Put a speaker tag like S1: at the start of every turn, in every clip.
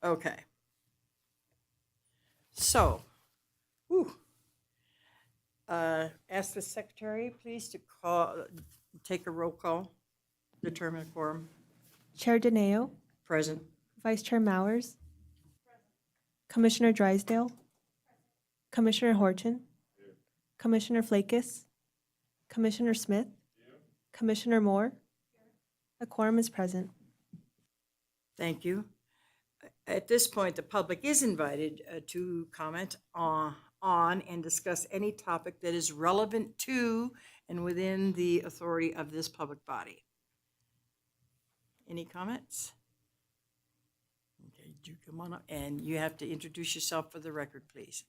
S1: Okay. So, whew, ask the secretary, please, to take a roll call, determine a quorum.
S2: Chair Dineo,
S1: Present.
S2: Vice Chair Mowers, Commissioner Drysdale, Commissioner Horton, Commissioner Flakes, Commissioner Smith, Commissioner Moore. A quorum is present.
S1: Thank you. At this point, the public is invited to comment on and discuss any topic that is relevant to and within the authority of this public body. Any comments? Okay, you come on up, and you have to introduce yourself for the record, please.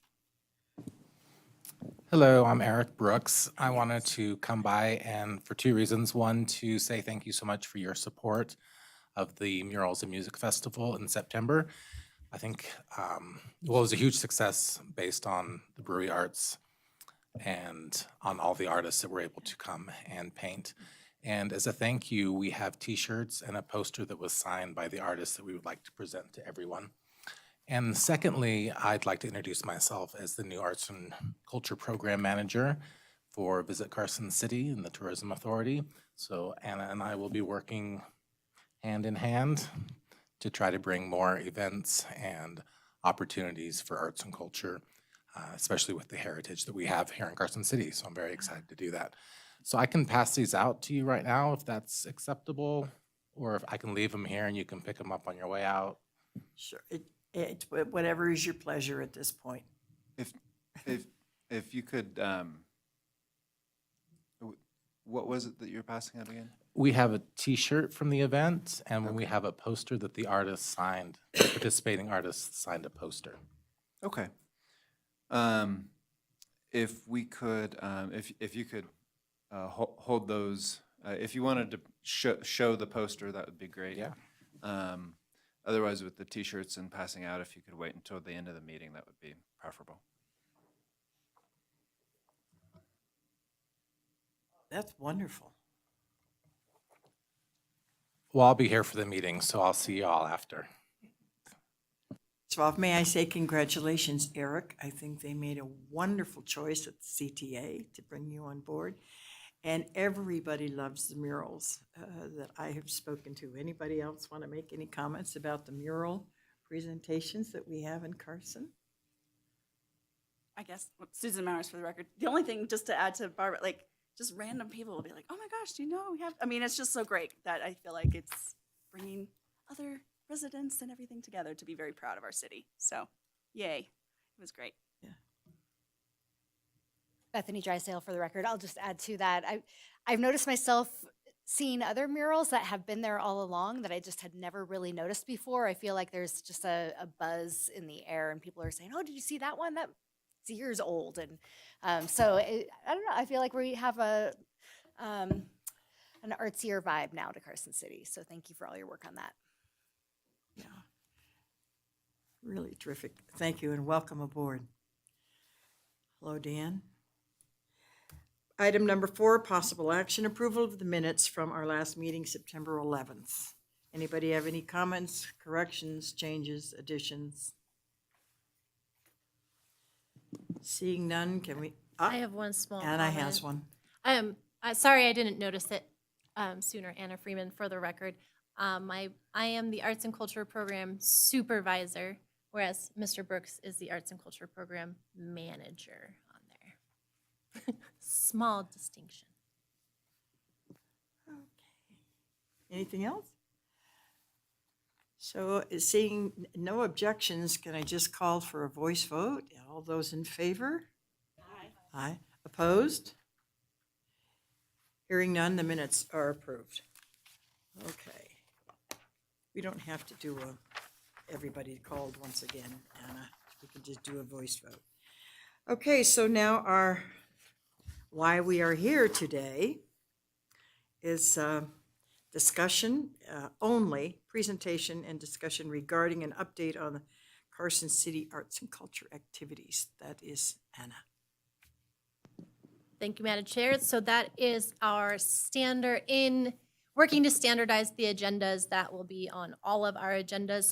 S3: Hello, I'm Eric Brooks. I wanted to come by and for two reasons. One, to say thank you so much for your support of the Murals and Music Festival in September. I think, it was a huge success based on the brewery arts and on all the artists that were able to come and paint. And as a thank you, we have T-shirts and a poster that was signed by the artists that we would like to present to everyone. And secondly, I'd like to introduce myself as the new Arts and Culture Program Manager for Visit Carson City and the Tourism Authority. So Anna and I will be working hand in hand to try to bring more events and opportunities for arts and culture, especially with the heritage that we have here in Carson City. So I'm very excited to do that. So I can pass these out to you right now if that's acceptable, or if I can leave them here and you can pick them up on your way out.
S1: Sure, it's whatever is your pleasure at this point.
S4: If you could, what was it that you're passing out again?
S3: We have a T-shirt from the event, and when we have a poster that the artist signed, the participating artist signed a poster.
S4: Okay. If we could, if you could hold those, if you wanted to show the poster, that would be great.
S3: Yeah.
S4: Otherwise, with the T-shirts and passing out, if you could wait until the end of the meeting, that would be preferable.
S1: That's wonderful.
S3: Well, I'll be here for the meeting, so I'll see you all after.
S1: So may I say congratulations, Eric. I think they made a wonderful choice at the CTA to bring you on board. And everybody loves the murals that I have spoken to. Anybody else want to make any comments about the mural presentations that we have in Carson?
S5: I guess Susan Mowers for the record. The only thing just to add to Barbara, like just random people will be like, oh my gosh, do you know we have, I mean, it's just so great that I feel like it's bringing other residents and everything together to be very proud of our city. So yay, it was great.
S6: Bethany Drysdale for the record. I'll just add to that. I've noticed myself seeing other murals that have been there all along that I just had never really noticed before. I feel like there's just a buzz in the air and people are saying, oh, did you see that one? That's years old. And I don't know, I feel like we have an artsier vibe now to Carson City. So thank you for all your work on that.
S1: Yeah. Really terrific. Thank you and welcome aboard. Hello, Dan. Item number 4, possible action, approval of the minutes from our last meeting, September 11th. Anybody have any comments, corrections, changes, additions? Seeing none, can we?
S7: I have one small
S1: Anna
S7: comment.
S1: has one.
S7: Sorry I didn't notice it sooner. Anna Freeman, for the record. I am the Arts and Culture Program Supervisor, whereas Mr. Brooks is the Arts and Culture Program Manager on there. Small distinction.
S1: Okay. Anything else? So seeing no objections, can I just call for a voice vote? All those in favor?
S5: Aye.
S1: Aye. Opposed? Hearing none, the minutes are approved. Okay. We don't have to do everybody called once again, Anna. We can just do a voice vote. Okay, so now why we are here today is discussion only, presentation and discussion regarding an update on the Carson City Arts and Culture activities. That is Anna.
S7: Thank you, Madam Chair. So that is our standard in working to standardize the agendas that will be on all of our agendas.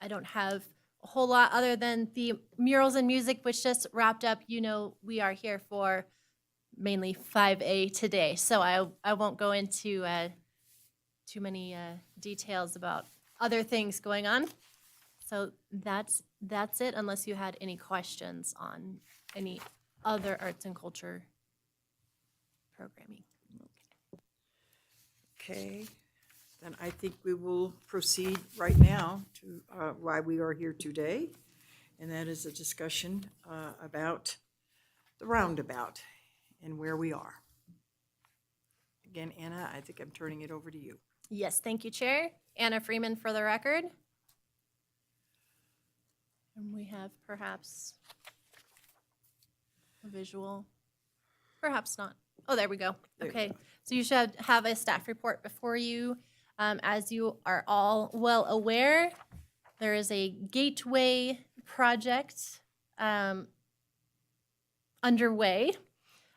S7: I don't have a whole lot other than the murals and music, which just wrapped up. You know, we are here for mainly 5A today, so I won't go into too many details about other things going on. So that's it, unless you had any questions on any other arts and culture programming.
S1: Okay, then I think we will proceed right now to why we are here today, and that is a discussion about the roundabout and where we are. Again, Anna, I think I'm turning it over to you.
S7: Yes, thank you, Chair. Anna Freeman for the record. And we have perhaps a visual, perhaps not. Oh, there we go.
S1: There you
S7: Okay,
S1: go.
S7: so you should have a staff report before you. As you are all well aware, there is a gateway project underway.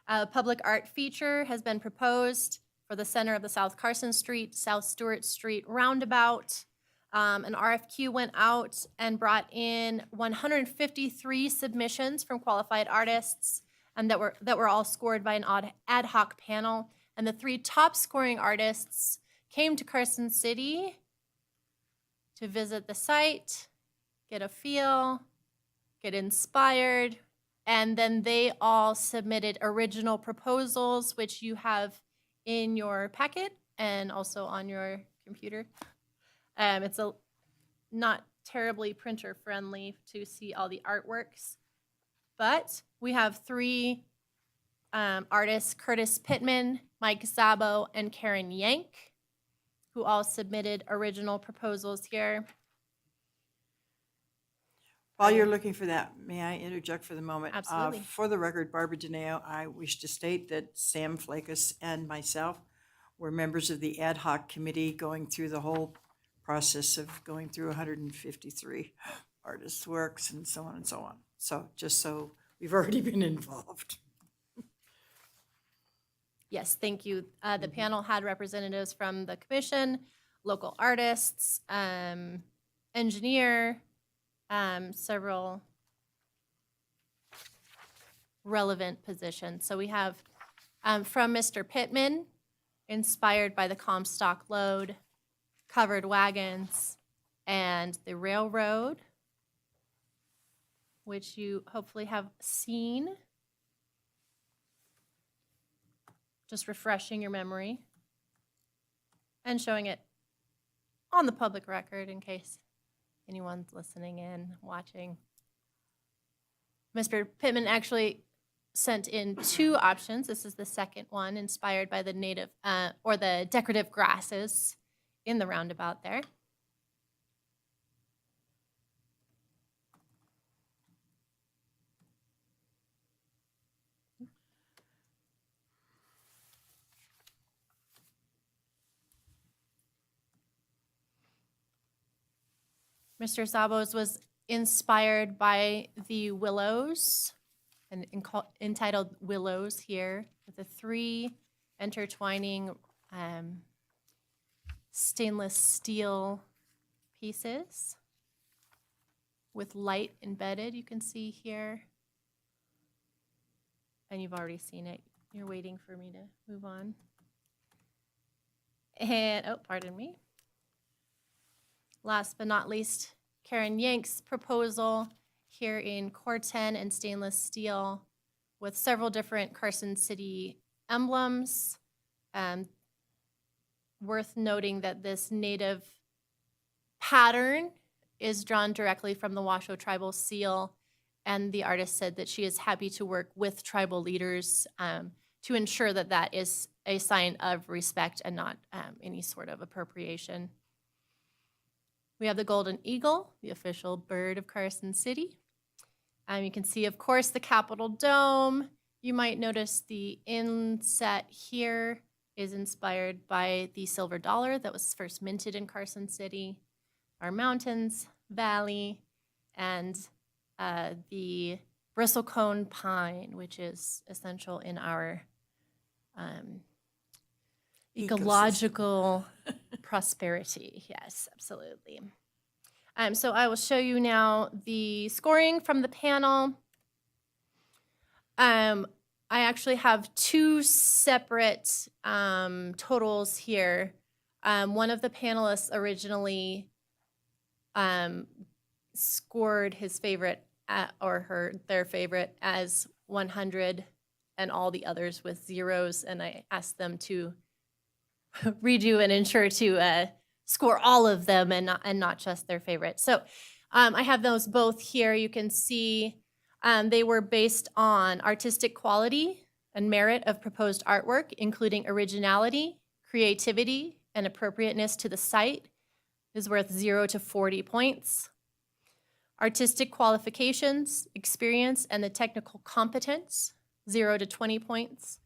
S7: A public art feature has been proposed for the center of the South Carson Street, South Stewart Street roundabout. An RFQ went out and brought in 153 submissions from qualified artists, and that were all scored by an ad hoc panel. And the 3 top scoring artists came to Carson City to visit the site, get a feel, get inspired, and then they all submitted original proposals, which you have in your packet and also on your computer. It's not terribly printer friendly to see all the artworks, but we have 3 artists, Curtis Pittman, Mike Szabo, and Karen Yank, who all submitted original proposals here.
S1: While you're looking for that, may I interject for the moment?
S7: Absolutely.
S1: For the record, Barbara Dineo, I wish to state that Sam Flakus and myself were members of the ad hoc committee going through the whole process of going through 153 artists' works and so on and so on. So just so we've already been involved.
S7: Yes, thank you. The panel had representatives from the commission, local artists, engineer, several relevant positions. So we have from Mr. Pittman, inspired by the Comstock Lode, covered wagons, and the railroad, which you hopefully have seen. Just refreshing your memory and showing it on the public record in case anyone's listening in, watching. Mr. Pittman actually sent in 2 options. This is the second one, inspired by the native or the decorative grasses in the roundabout there. Mr. Szabo's was inspired by the willows, and entitled Willows here, with the 3 intertwining stainless steel pieces with light embedded, you can see here. And you've already seen it. You're waiting for me to move on. And, oh, pardon me. Last but not least, Karen Yank's proposal here in Corten and stainless steel with several different Carson City emblems. Worth noting that this native pattern is drawn directly from the Washoe tribal seal, and the artist said that she is happy to work with tribal leaders to ensure that that is a sign of respect and not any sort of appropriation. We have the golden eagle, the official bird of Carson City. You can see, of course, the Capitol Dome. You might notice the inset here is inspired by the silver dollar that was first minted in Carson City, our mountains, valley, and the bristlecone pine, which is essential in our ecological prosperity. Yes, absolutely. So I will show you now the scoring from the panel. I actually have two separate totals here. One of the panelists originally scored his favorite their favorite as 100 and all the others with zeros, and I asked them to redo and ensure to score all of them and not just their favorite. So I have those both here. You can see they were based on artistic quality and merit of proposed artwork, including originality, creativity, and appropriateness to the site is worth 0 to 40 points. Artistic qualifications, experience, and the technical competence, 0 to 20 points.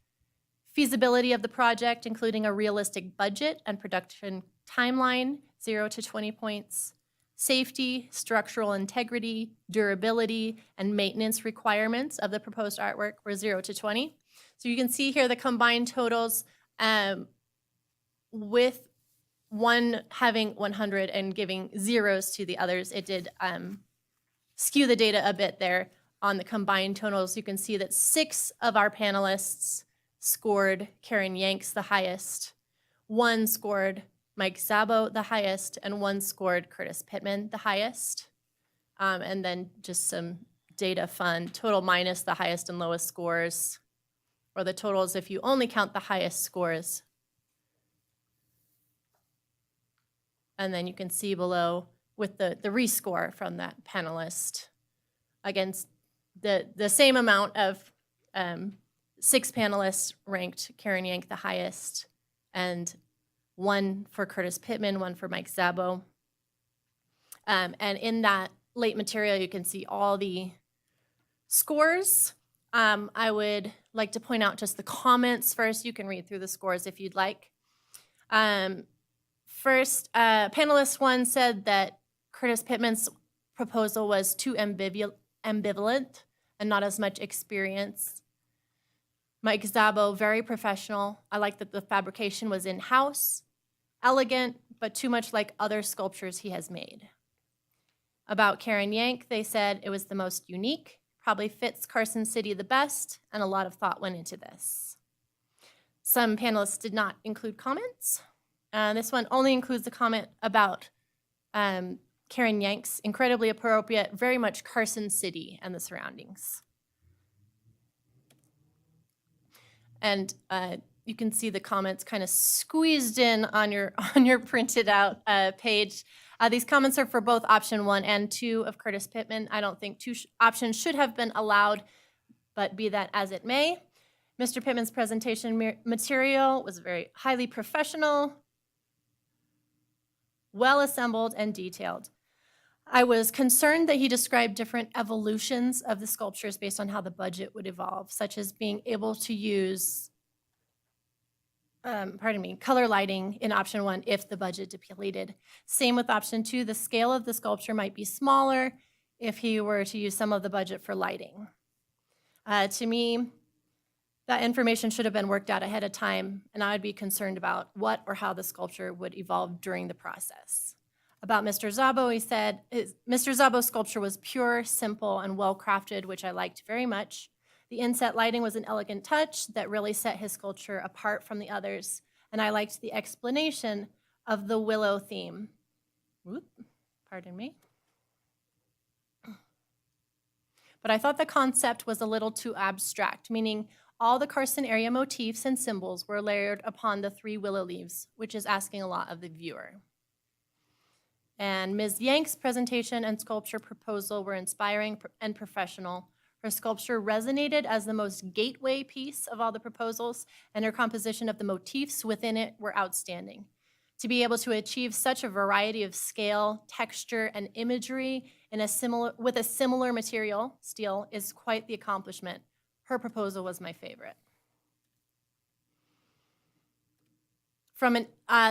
S7: Feasibility of the project, including a realistic budget and production timeline, 0 to 20 points. Safety, structural integrity, durability, and maintenance requirements of the proposed artwork were 0 to 20. So you can see here the combined totals with one having 100 and giving zeros to the others. It did skew the data a bit there on the combined totals. You can see that 6 of our panelists scored Karen Yanks the highest, 1 scored Mike Szabo the highest, and 1 scored Curtis Pittman the highest. And then just some data fun, total minus the highest and lowest scores, or the totals if you only count the highest scores. And then you can see below with the rescore from that panelist against the same amount of 6 panelists ranked Karen Yank the highest, and 1 for Curtis Pittman, 1 for Mike Szabo. And in that late material, you can see all the scores. I would like to point out just the comments first. You can read through the scores if you'd like. First, panelist 1 said that Curtis Pittman's proposal was too ambivalent and not as much experience. Mike Szabo, very professional. I like that the fabrication was in-house, elegant, but too much like other sculptures he has made. About Karen Yank, they said it was the most unique, probably fits Carson City the best, and a lot of thought went into this. Some panelists did not include comments. This one only includes the comment about Karen Yank's incredibly appropriate, very much Carson City and the surroundings. And you can see the comments kind of squeezed in on your printed out page. These comments are for both option 1 and 2 of Curtis Pittman. I don't think 2 options should have been allowed, but be that as it may. Mr. Pittman's presentation material was very highly professional, well assembled, and detailed. I was concerned that he described different evolutions of the sculptures based on how the budget would evolve, such as being able to use, color lighting in option 1 if the budget depleted. Same with option 2, the scale of the sculpture might be smaller if he were to use some of the budget for lighting. To me, that information should have been worked out ahead of time, and I would be concerned about what or how the sculpture would evolve during the process. About Mr. Szabo, he said, Mr. Szabo's sculpture was pure, simple, and well-crafted, which I liked very much. The inset lighting was an elegant touch that really set his sculpture apart from the others, and I liked the explanation of the willow theme. Whoop, pardon me. But I thought the concept was a little too abstract, meaning all the Carson area motifs and symbols were layered upon the 3 willow leaves, which is asking a lot of the viewer. And Ms. Yank's presentation and sculpture proposal were inspiring and professional. Her sculpture resonated as the most gateway piece of all the proposals, and her composition of the motifs within it were outstanding. To be able to achieve such a variety of scale, texture, and imagery with a similar material, steel, is quite the accomplishment. Her proposal was my favorite.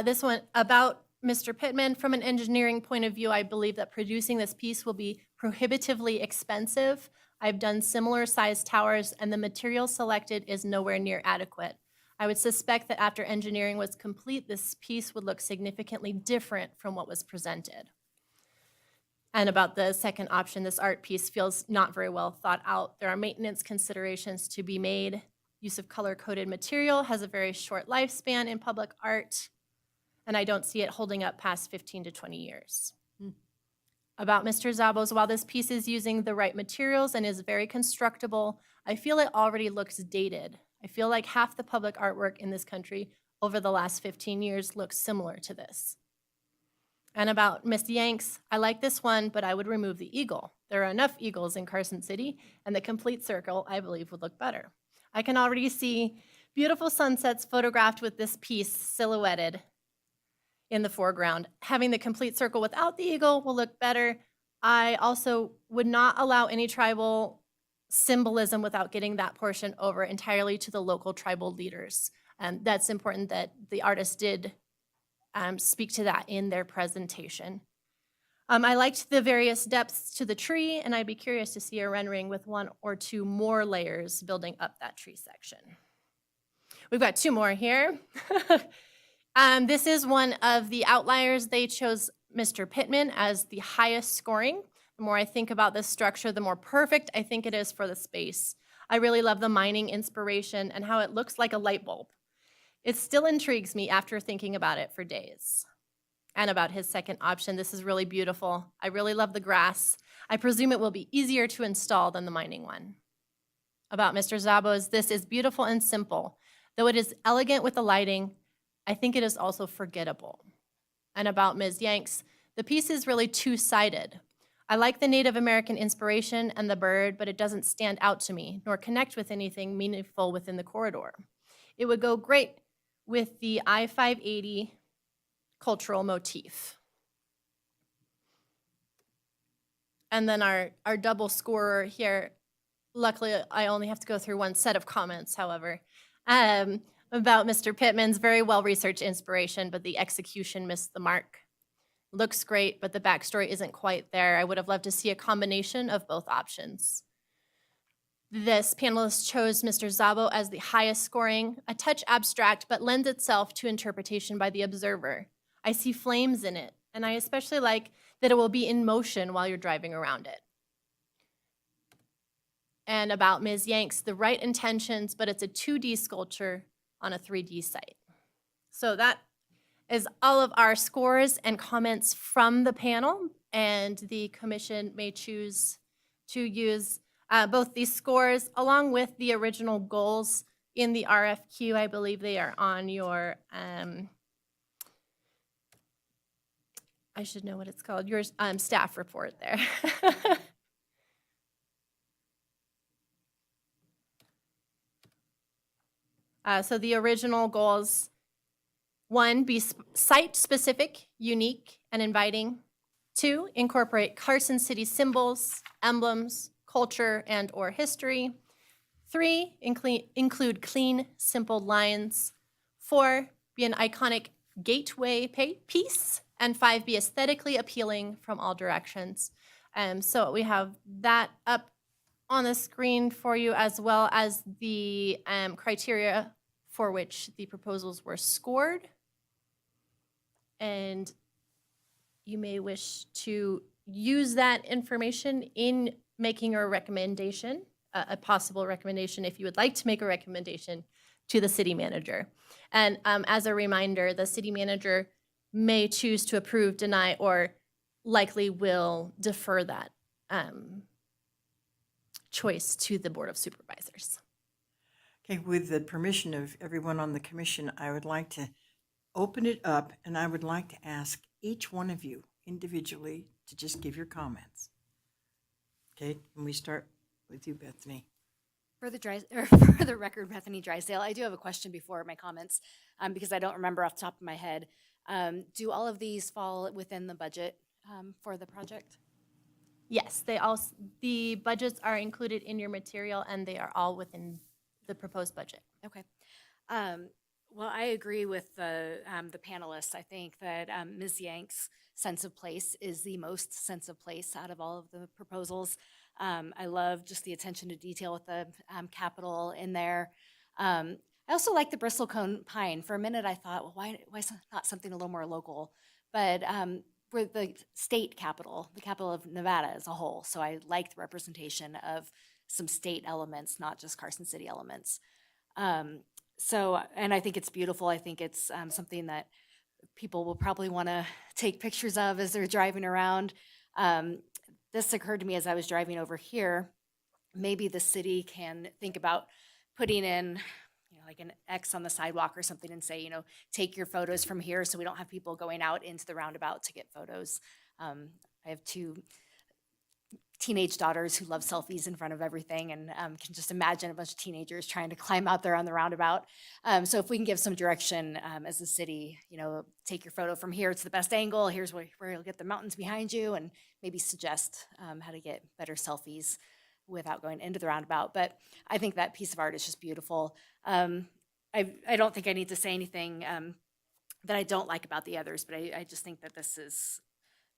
S7: This one about Mr. Pittman, from an engineering point of view, I believe that producing this piece will be prohibitively expensive. I've done similar sized towers, and the material selected is nowhere near adequate. I would suspect that after engineering was complete, this piece would look significantly different from what was presented. And about the second option, this art piece feels not very well thought out. There are maintenance considerations to be made. Use of color-coded material has a very short lifespan in public art, and I don't see it holding up past 15 to 20 years. About Mr. Zabos, while this piece is using the right materials and is very constructible, I feel it already looks dated. I feel like half the public artwork in this country over the last 15 years looks similar to this. And about Miss Yanks, I like this one, but I would remove the eagle. There are enough eagles in Carson City, and the complete circle, I believe, would look better. I can already see beautiful sunsets photographed with this piece silhouetted in the foreground. Having the complete circle without the eagle will look better. I also would not allow any tribal symbolism without getting that portion over entirely to the local tribal leaders. That's important that the artist did speak to that in their presentation. I liked the various depths to the tree, and I'd be curious to see a rendering with 1 or 2 more layers building up that tree section. We've got 2 more here. This is one of the outliers. They chose Mr. Pittman as the highest scoring. The more I think about this structure, the more perfect I think it is for the space. I really love the mining inspiration and how it looks like a light bulb. It still intrigues me after thinking about it for days. And about his second option, this is really beautiful. I really love the grass. I presume it will be easier to install than the mining one. About Mr. Zabos, this is beautiful and simple. Though it is elegant with the lighting, I think it is also forgettable. And about Ms. Yanks, the piece is really two-sided. I like the Native American inspiration and the bird, but it doesn't stand out to me, nor connect with anything meaningful within the corridor. It would go great with the I-580 cultural motif. And then our double scorer here, luckily I only have to go through one set of comments, however, about Mr. Pittman's very well-researched inspiration, but the execution missed the mark. Looks great, but the backstory isn't quite there. I would have loved to see a combination of both options. This panelist chose Mr. Zabo as the highest scoring, a touch abstract, but lends itself to interpretation by the observer. I see flames in it, and I especially like that it will be in motion while you're driving around it. And about Ms. Yanks, the right intentions, but it's a 2D sculpture on a 3D site. So that is all of our scores and comments from the panel, and the commission may choose to use both these scores along with the original goals in the RFQ. I believe they are on your, I should know what it's called, your staff report there. So the original goals, 1, be site-specific, unique, and inviting. 2, incorporate Carson City symbols, emblems, culture, and/or history. 3, include clean, simple lines. 4, be an iconic gateway piece. And 5, be aesthetically appealing from all directions. So we have that up on the screen for you, as well as the criteria for which the proposals were scored. And you may wish to use that information in making a recommendation, a possible recommendation, if you would like to make a recommendation to the city manager. And as a reminder, the city manager may choose to approve, deny, or likely will defer that choice to the Board of Supervisors.
S1: Okay, with the permission of everyone on the commission, I would like to open it up, and I would like to ask each one of you individually to just give your comments. Okay, can we start with you, Bethany?
S6: For the record, Bethany Drysdale, I do have a question before my comments, because I don't remember off the top of my head. Do all of these fall within the budget for the project?
S7: Yes, the budgets are included in your material, and they are all within the proposed budget.
S6: Okay. Well, I agree with the panelists. I think that Ms. Yank's sense of place is the most sense of place out of all of the proposals. I love just the attention to detail with the capital in there. I also like the bristlecone pine. For a minute, I thought, well, why not something a little more local? But we're the state capital, the capital of Nevada as a whole. So I like the representation of some state elements, not just Carson City elements. And I think it's beautiful. I think it's something that people will probably want to take pictures of as they're driving around. This occurred to me as I was driving over here. Maybe the city can think about putting in, like an X on the sidewalk or something and say, take your photos from here so we don't have people going out into the roundabout to get photos. I have 2 teenage daughters who love selfies in front of everything and can just imagine a bunch of teenagers trying to climb out there on the roundabout. So if we can give some direction as a city, take your photo from here, it's the best angle, here's where you'll get the mountains behind you, and maybe suggest how to get better selfies without going into the roundabout. But I think that piece of art is just beautiful. I don't think I need to say anything that I don't like about the others, but I just think that this is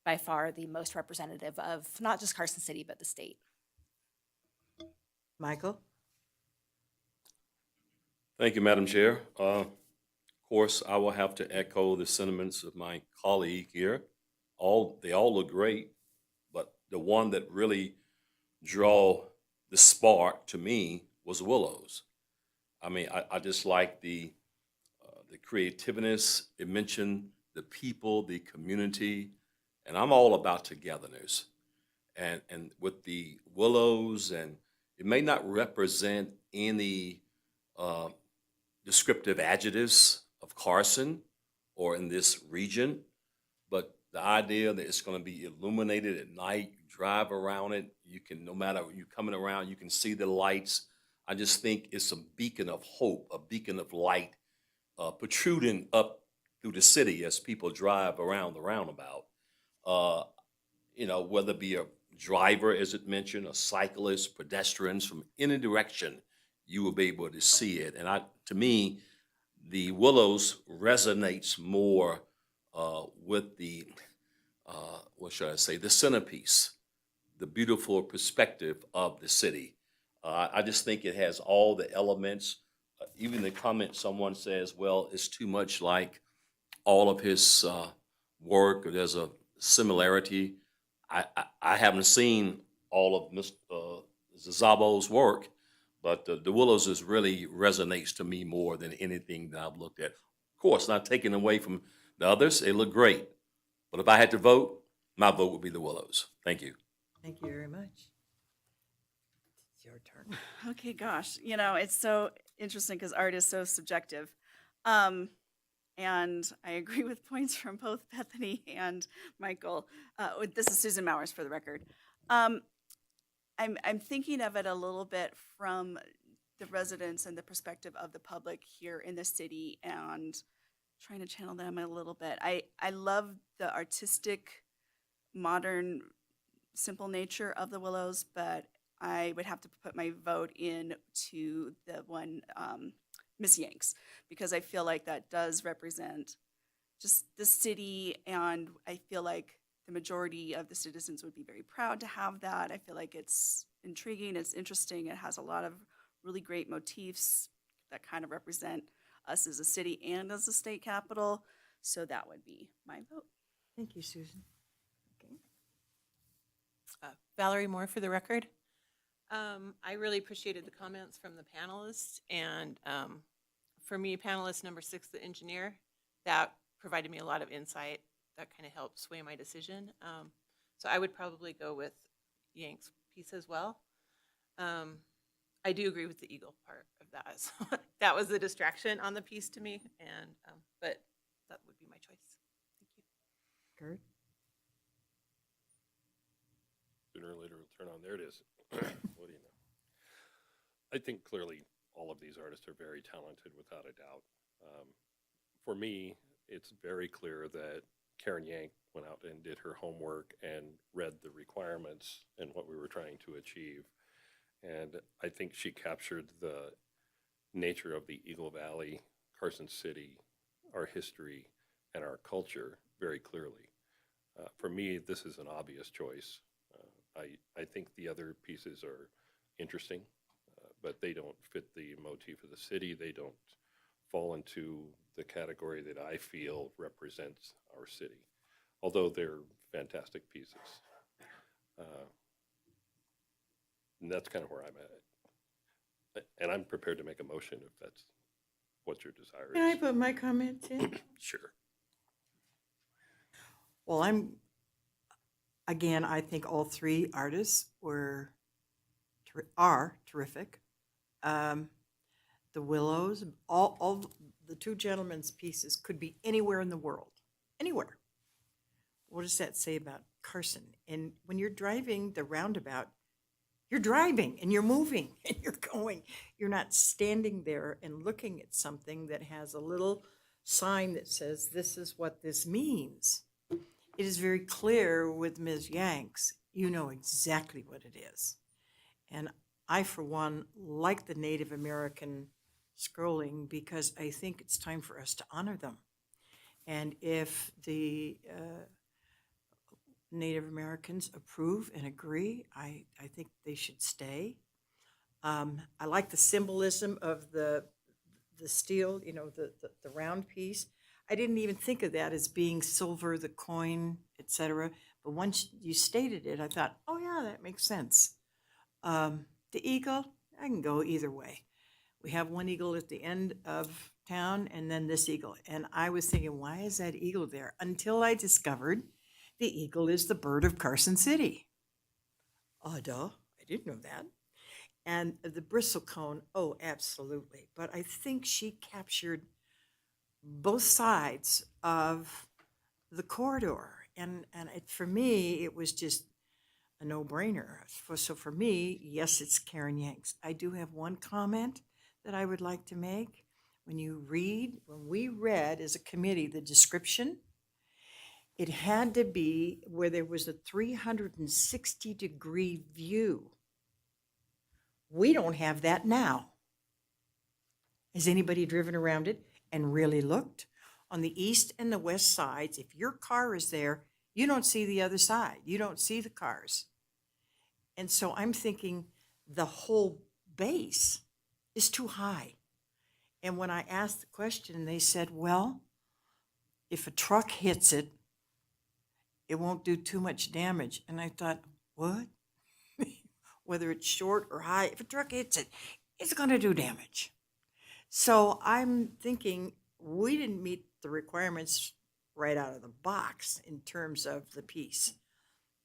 S6: by far the most representative of not just Carson City, but the state.
S1: Michael?
S8: Thank you, Madam Chair. Of course, I will have to echo the sentiments of my colleague here. They all look great, but the one that really draw the spark to me was Willows. I mean, I just like the creativeness. It mentioned the people, the community, and I'm all about togetherness. And with the Willows, and it may not represent any descriptive adjectives of Carson or in this region, but the idea that it's going to be illuminated at night, you drive around it, you can, no matter you coming around, you can see the lights. I just think it's a beacon of hope, a beacon of light protruding up through the city as people drive around the roundabout. Whether it be a driver, as it mentioned, a cyclist, pedestrians from any direction, you will be able to see it. And to me, the Willows resonates more with the, what should I say, the centerpiece, the beautiful perspective of the city. I just think it has all the elements. Even the comment someone says, well, it's too much like all of his work, or there's a similarity. I haven't seen all of Mr. Zabo's work, but the Willows is really resonates to me more than anything that I've looked at. Of course, not taking away from the others, they look great. But if I had to vote, my vote would be the Willows. Thank you.
S1: Thank you very much. It's your turn.
S5: Okay, gosh, it's so interesting because art is so subjective. And I agree with points from both Bethany and Michael. This is Susan Mowers for the record. I'm thinking of it a little bit from the residents and the perspective of the public here in the city, and trying to channel them a little bit. I love the artistic, modern, simple nature of the Willows, but I would have to put my vote in to the one, Miss Yanks, because I feel like that does represent just the city, and I feel like the majority of the citizens would be very proud to have that. I feel like it's intriguing, it's interesting, it has a lot of really great motifs that kind of represent us as a city and as a state capital, so that would be my vote.
S1: Thank you, Susan. Okay.
S9: Valerie Moore for the record. I really appreciated the comments from the panelists, and for me, panelist number 6, the engineer, that provided me a lot of insight that kind of helped sway my decision. So I would probably go with Yank's piece as well. I do agree with the eagle part of that. So that was the distraction on the piece to me, and but that would be my choice. Thank you.
S1: Kurt?
S10: Sooner or later it'll turn on. There it is. What do you know? I think clearly all of these artists are very talented, without a doubt. For me, it's very clear that Karen Yank went out and did her homework and read the requirements and what we were trying to achieve. And I think she captured the nature of the Eagle Valley, Carson City, our history, and our culture very clearly. For me, this is an obvious choice. I think the other pieces are interesting, but they don't fit the motif of the city. They don't fall into the category that I feel represents our city. although they're fantastic pieces. And that's kind of where I'm at. And I'm prepared to make a motion if that's what your desire
S1: Can I
S10: is.
S1: put my comments in?
S10: Sure.
S1: Well, again, I think all three artists are terrific. The Willows, all the two gentlemen's pieces could be anywhere in the world, anywhere. What does that say about Carson? And when you're driving the roundabout, you're driving and you're moving and you're going. You're not standing there and looking at something that has a little sign that says, this is what this means. It is very clear with Ms. Yanks, you know exactly what it is. And I, for one, like the Native American scrolling because I think it's time for us to honor them. And if the Native Americans approve and agree, I think they should stay. I like the symbolism of the steel, you know, the round piece. I didn't even think of that as being silver, the coin, etc. But once you stated it, I thought, oh yeah, that makes sense. The eagle, I can go either way. We have one eagle at the end of town and then this eagle. And I was thinking, why is that eagle there? Until I discovered the eagle is the bird of Carson City. Oh, duh, I didn't know that. And the bristlecone, oh, absolutely. But I think she captured both sides of the corridor. And for me, it was just a no-brainer. So for me, yes, it's Karen Yanks. I do have one comment that I would like to make. When we read as a committee the description, it had to be where there was a 360-degree view. We don't have that now. Has anybody driven around it and really looked? On the east and the west sides, if your car is there, you don't see the other side. You don't see the cars. And so I'm thinking the whole base is too high. And when I asked the question, they said, well, if a truck hits it, it won't do too much damage. And I thought, what? Whether it's short or high, if a truck hits it, it's going to do damage. So I'm thinking we didn't meet the requirements right out of the box in terms of the piece.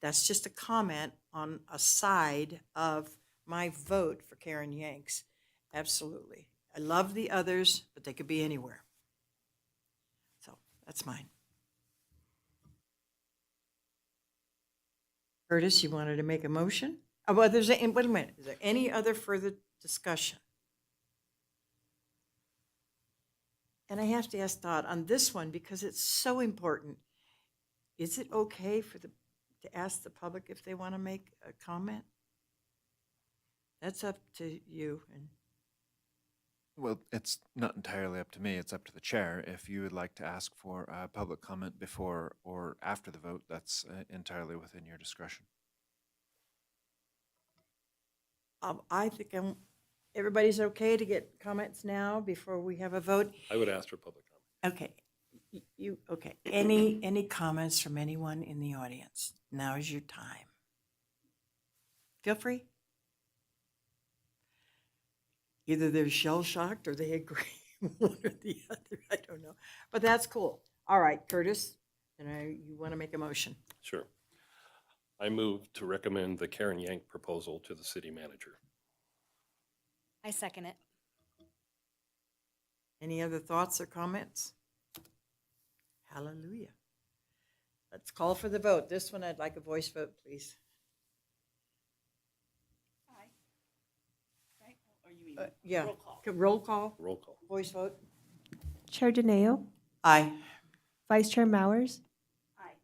S1: That's just a comment on a side of my vote for Karen Yanks. Absolutely. I love the others, but they could be anywhere. So that's mine. Curtis, you wanted to make a motion? Oh, well, wait a minute. Is there any other further discussion? And I have to ask Todd on this one because it's so important. Is it okay to ask the public if they want to make a comment? That's up to you. And
S4: Well, it's not entirely up to me, it's up to the chair. If you would like to ask for public comment before or after the vote, that's entirely within your discretion.
S1: I think everybody's okay to get comments now before we have a vote.
S10: I would ask for public comment.
S1: Okay. Okay. Any comments from anyone in the audience? Now is your time. Feel free. Either they're shell-shocked or they agree, one or the other. I don't know. But that's cool. All right, Curtis, you want to make a motion?
S10: Sure. I move to recommend the Karen Yank proposal to the city manager.
S6: I second it.
S1: Any other thoughts or comments? Hallelujah. Let's call for the vote. This one, I'd like a voice vote, please.
S5: Aye. Right? Or you mean
S1: Yeah.
S5: roll call?
S1: Roll call,
S10: Roll call.
S1: voice vote.
S2: Chair DeNeo,
S1: Aye.
S2: Vice Chair Mowers,
S5: Aye.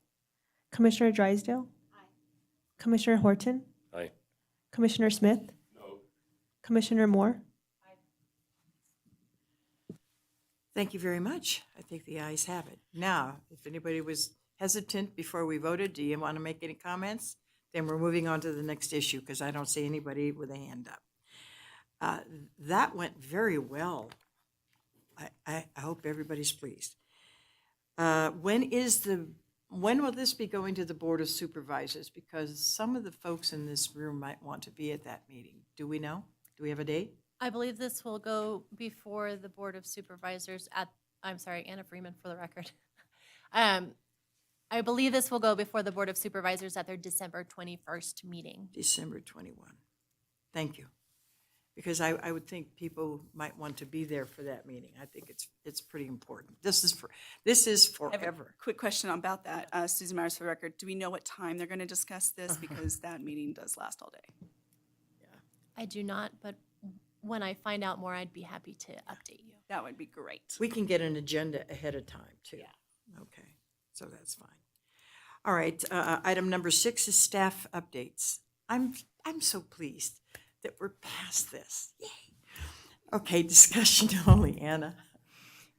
S2: Commissioner Drysdale, Commissioner Horton,
S10: Aye.
S2: Commissioner Smith,
S10: No.
S2: Commissioner Moore.
S1: Thank you very much. I think the ayes have it. Now, if anybody was hesitant before we voted, do you want to make any comments? Then we're moving on to the next issue because I don't see anybody with a hand up. That went very well. I hope everybody's pleased. When is the When will this be going to the Board of Supervisors? Because some of the folks in this room might want to be at that meeting. Do we know? Do we have a date?
S7: I believe this will go before the Board of Supervisors I'm sorry, Anna Freeman for the record. I believe this will go before the Board of Supervisors at their December 21st meeting.
S1: December 21. Thank you. Because I would think people might want to be there for that meeting. I think it's pretty important. This is
S5: I have a
S1: forever.
S5: quick question about that. Susan Myers for the record. Do we know what time they're going to discuss this? Because that meeting does last all day.
S7: I do not, but when I find out more, I'd be happy to update you.
S5: That would be great.
S1: We can get an agenda ahead of time, too.
S5: Yeah.
S1: Okay, so that's fine. All right, item number 6 is staff updates. I'm so pleased that we're past this. Yay. Okay, discussion only, Anna.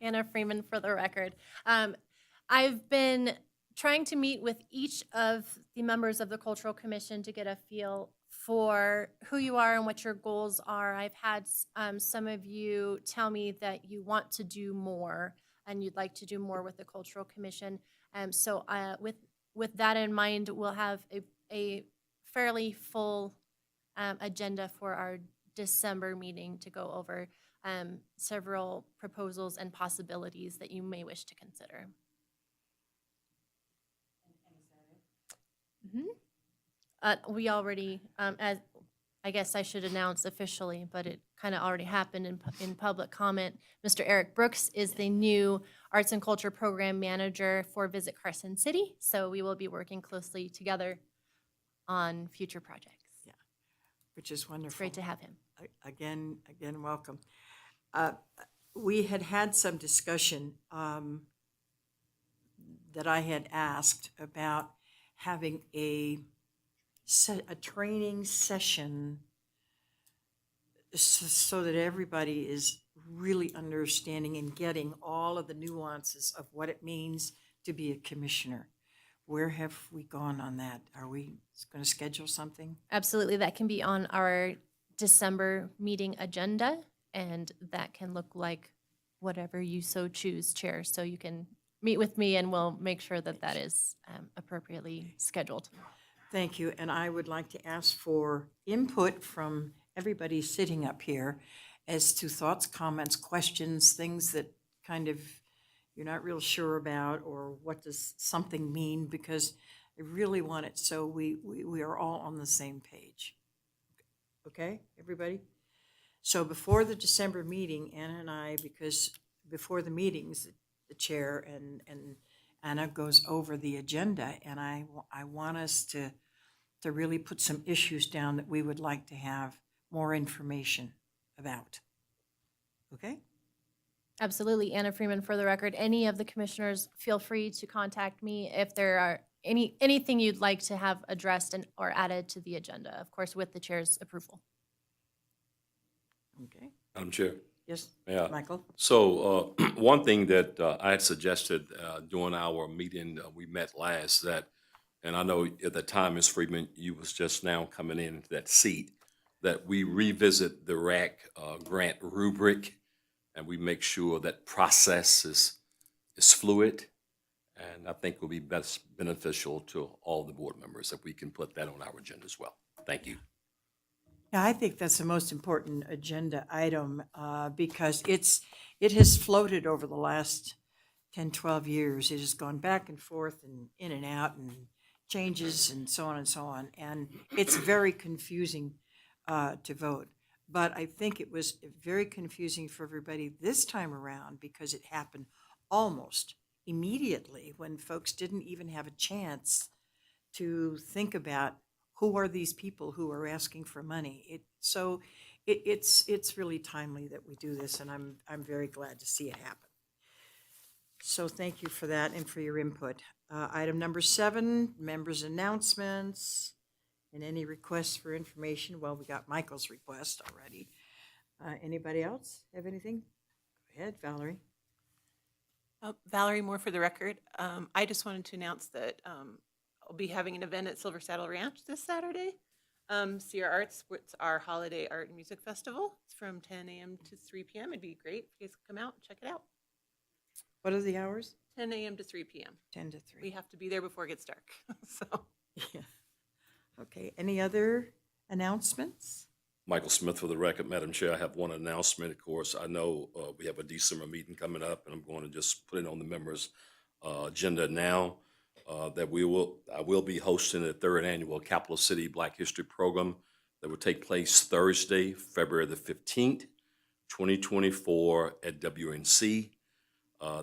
S7: Anna Freeman for the record. I've been trying to meet with each of the members of the Cultural Commission to get a feel for who you are and what your goals are. I've had some of you tell me that you want to do more and you'd like to do more with the Cultural Commission. So with that in mind, we'll have a fairly full agenda for our December meeting to go over several proposals and possibilities that you may wish to consider. We already, as I guess I should announce officially, but it kind of already happened in public comment. Mr. Eric Brooks is the new Arts and Culture Program Manager for Visit Carson City. So we will be working closely together on future projects.
S1: Yeah, which is wonderful.
S7: It's great to have him.
S1: Again, welcome. We had some discussion that I had asked about having a training session so that everybody is really understanding and getting all of the nuances of what it means to be a commissioner. Where have we gone on that? Are we going to schedule something?
S7: Absolutely, that can be on our December meeting agenda, and that can look like whatever you so choose, Chair. So you can meet with me and we'll make sure that that is appropriately scheduled.
S1: Thank you, and I would like to ask for input from everybody sitting up here as to thoughts, comments, questions, things that kind of you're not real sure about, or what does something mean, because I really want it so we are all on the same page. Okay, everybody? So before the December meeting, Anna and I, because before the meetings, the chair and Anna goes over the agenda, and I want us to really put some issues down that we would like to have more information about. Okay?
S7: Absolutely, Anna Freeman for the record. Any of the commissioners, feel free to contact me if there are anything you'd like to have addressed or added to the agenda, of course, with the chair's approval.
S1: Okay.
S8: Madam Chair.
S1: Yes,
S8: Yeah.
S1: Michael?
S8: So one thing that I had suggested during our meeting we met last, that, and I know at the time, Ms. Friedman, you was just now coming into that seat, that we revisit the RAC grant rubric and we make sure that process is fluid. And I think will be best beneficial to all the board members if we can put that on our agenda as well. Thank you.
S1: Yeah, I think that's the most important agenda item because it has floated over the last 10, 12 years. It has gone back and forth and in and out and changes and so on and so on. And it's very confusing to vote. But I think it was very confusing for everybody this time around because it happened almost immediately when folks didn't even have a chance to think about who are these people who are asking for money. It's really timely that we do this, and I'm very glad to see it happen. So thank you for that and for your input. Item number 7, members' announcements and any requests for information. Well, we got Michael's request already. Anybody else have anything? Go ahead, Valerie.
S9: Valerie Moore for the record. I just wanted to announce that I'll be having an event at Silver Saddle Ranch this Saturday. Sierra Arts, it's our holiday art and music festival. It's from 10 a.m. to 3 p.m. It'd be great if you guys could come out and check it out.
S1: What are the hours?
S9: 10 a.m. to 3 p.m.
S1: 10 to
S9: We
S1: 3.
S9: have to be there before it gets dark. So,
S1: Yeah. Okay, any other announcements?
S8: Michael Smith for the record. Madam Chair, I have one announcement. Of course, I know we have a December meeting coming up, and I'm going to just put it on the members' agenda now that I will be hosting the 3rd annual Capital City Black History Program that will take place Thursday, February the 15th, 2024 at WNC.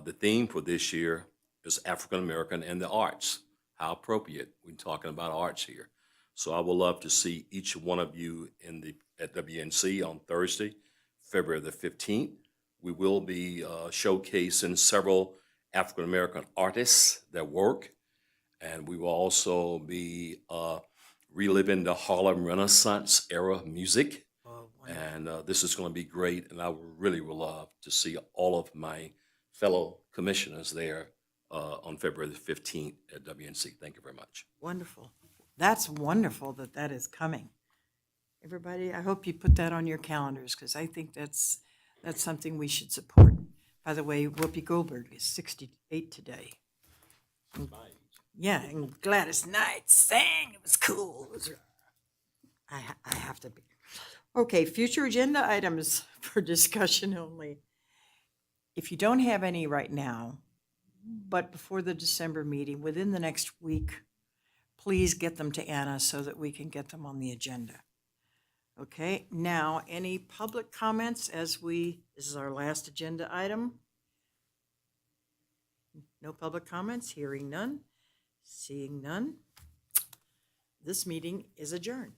S8: The theme for this year is African American and the arts. How appropriate. We're talking about arts here. So I would love to see each one of you at WNC on Thursday, February the 15th. We will be showcasing several African American artists that work, and we will also be reliving the Harlem Renaissance era music.
S1: Oh,
S8: And this is going to be great, and I really would love to see all of my fellow commissioners there on February the 15th at WNC. Thank you very much.
S1: wonderful. That's wonderful that that is coming. Everybody, I hope you put that on your calendars because I think that's something we should support. By the way, Whoopi Goldberg is 68 today. Yeah, and Gladys Knight sang. It was cool. I have to be. Okay, future agenda items for discussion only. If you don't have any right now, but before the December meeting, within the next week, please get them to Anna so that we can get them on the agenda. Okay, now, any public comments this is our last agenda item? No public comments, hearing none, seeing none. This meeting is adjourned.